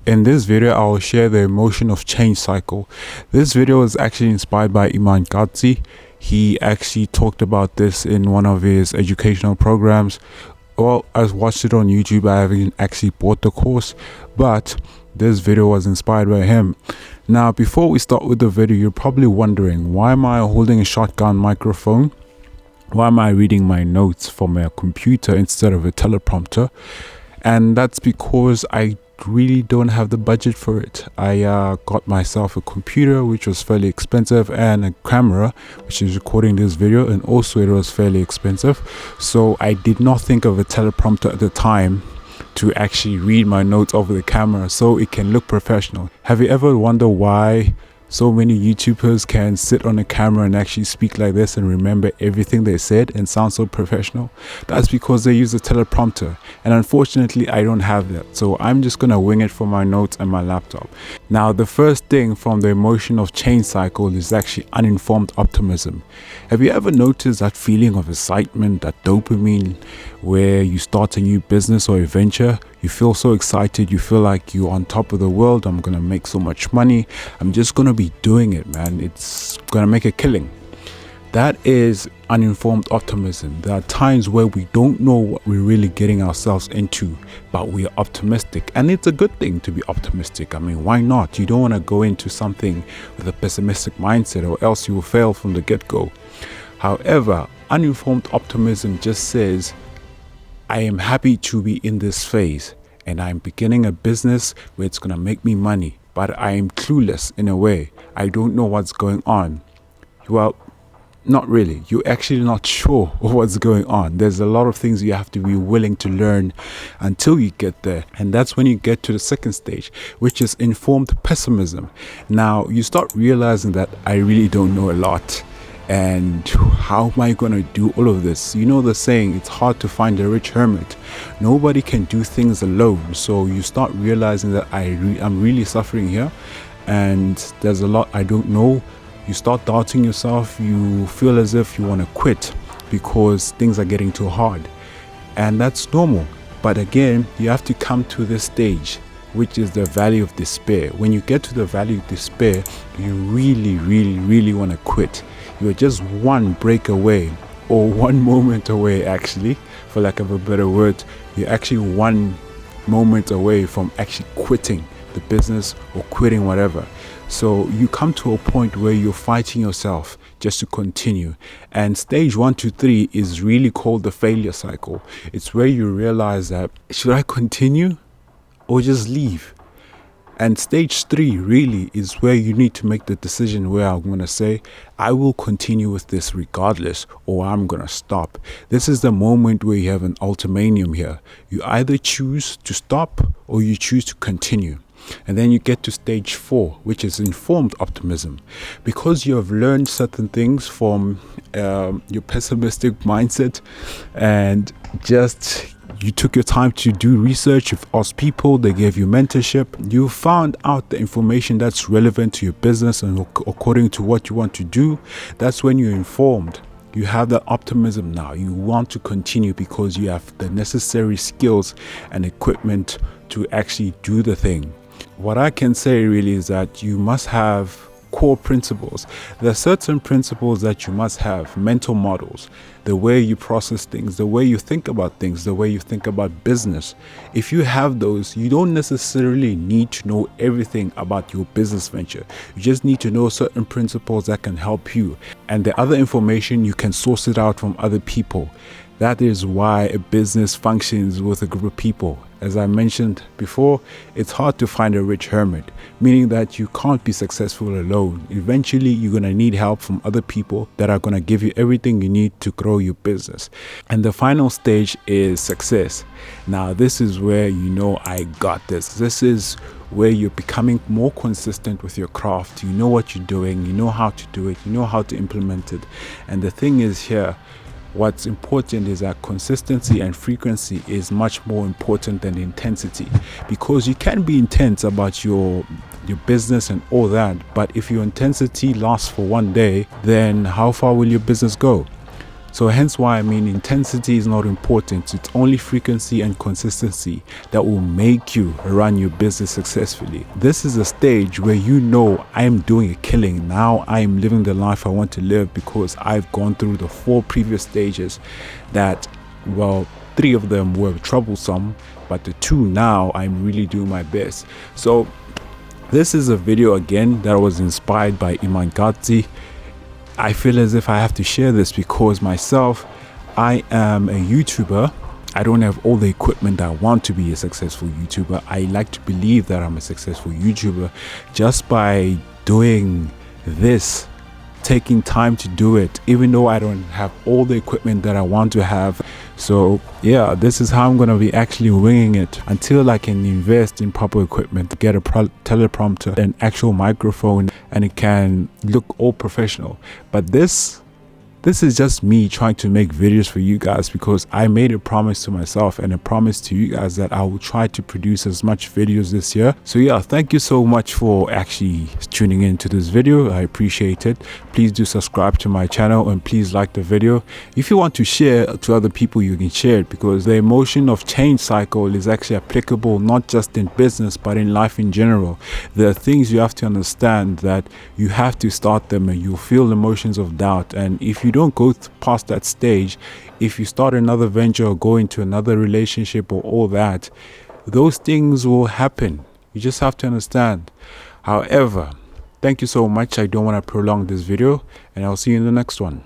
In this video, I will share the emotion of change cycle. This video is actually inspired by Iman Gadzhi. He actually talked about this in one of his educational programs. Well, I watched it on YouTube. I haven't actually bought the course, but this video was inspired by him. Now, before we start with the video, you're probably wondering, why am I holding a shotgun microphone? Why am I reading my notes from a computer instead of a teleprompter? And that's because I really don't have the budget for it. I got myself a computer, which was fairly expensive, and a camera, which is recording this video, and also it was fairly expensive. So I did not think of a teleprompter at the time to actually read my notes over the camera so it can look professional. Have you ever wondered why so many YouTubers can sit on a camera and actually speak like this and remember everything they said and sound so professional? That's because they use a teleprompter, and unfortunately I don't have that, so I'm just gonna wing it for my notes and my laptop. Now, the first thing from the emotion of change cycle is actually uninformed optimism. Have you ever noticed that feeling of excitement, that dopamine, where you start a new business or a venture? You feel so excited, you feel like you're on top of the world. I'm gonna make so much money, I'm just gonna be doing it, man. It's gonna make a killing. That is uninformed optimism. There are times where we don't know what we're really getting ourselves into, but we are optimistic, and it's a good thing to be optimistic. I mean, why not? You don't want to go into something with a pessimistic mindset, or else you will fail from the get-go. However, uninformed optimism just says, I am happy to be in this phase, and I'm beginning a business where it's gonna make me money, but I am clueless in a way. I don't know what's going on. Well, not really. You're actually not sure of what's going on. There's a lot of things you have to be willing to learn until you get there. And that's when you get to the second stage, which is informed pessimism. Now, you start realizing that I really don't know a lot. And how am I going to do all of this? You know the saying, it's hard to find a rich hermit. Nobody can do things alone. So you start realizing that I'm really suffering here, and there's a lot I don't know. You start doubting yourself. You feel as if you want to quit because things are getting too hard. And that's normal. But again, you have to come to this stage, which is the valley of despair. When you get to the valley of despair, you really want to quit. You're just one break away, or one moment away, actually, for lack of a better word. You're actually one moment away from actually quitting the business or quitting whatever. So you come to a point where you're fighting yourself just to continue. And stage 1 to 3 is really called the failure cycle. It's where you realize that, should I continue or just leave? And stage 3 really is where you need to make the decision where I'm going to say, I will continue with this regardless, or I'm going to stop. This is the moment where you have an ultimatum here. You either choose to stop or you choose to continue. And then you get to stage 4, which is informed optimism. Because you have learned certain things from your pessimistic mindset, and just you took your time to do research, you've asked people, they gave you mentorship, you found out the information that's relevant to your business and according to what you want to do. That's when you're informed. You have that optimism now. You want to continue because you have the necessary skills and equipment to actually do the thing. What I can say really is that you must have core principles. There are certain principles that you must have, mental models, the way you process things, the way you think about things, the way you think about business. If you have those, you don't necessarily need to know everything about your business venture. You just need to know certain principles that can help you, and the other information you can source it out from other people. That is why a business functions with a group of people. As I mentioned before, it's hard to find a rich hermit, meaning that you can't be successful alone. Eventually, you're going to need help from other people that are going to give you everything you need to grow your business. And the final stage is success. Now, this is where you know, I got this. This is where you're becoming more consistent with your craft. You know what you're doing, you know how to do it, you know how to implement it. And the thing is here, what's important is that consistency and frequency is much more important than intensity, because you can be intense about your business and all that, but if your intensity lasts for one day, then how far will your business go? So hence why intensity is not important. It's only frequency and consistency that will make you run your business successfully. This is a stage where I am doing a killing. Now I am living the life I want to live because I've gone through the 4 previous stages that, well, 3 of them were troublesome, but the 2 now I'm really doing my best. So this is a video again that was inspired by Iman Gatzi. I feel as if I have to share this because myself, I am a YouTuber. I don't have all the equipment that I want to be a successful YouTuber. I like to believe that I'm a successful YouTuber just by doing this, taking time to do it, even though I don't have all the equipment that I want to have. So yeah, this is how I'm going to be actually winging it until I can invest in proper equipment, get a teleprompter, an actual microphone, and it can look all professional. But this is just me trying to make videos for you guys because I made a promise to myself and a promise to you guys that I will try to produce as much videos this year. So yeah, thank you so much for actually tuning into this video. I appreciate it. Please do subscribe to my channel and please like the video. If you want to share to other people, you can share it because the emotion of change cycle is actually applicable not just in business but in life in general. There are things you have to understand that you have to start them and you'll feel emotions of doubt, and if you don't go past that stage, if you start another venture or go into another relationship or all that, those things will happen. You just have to understand. However, thank you so much. I don't want to prolong this video, and I'll see you in the next one.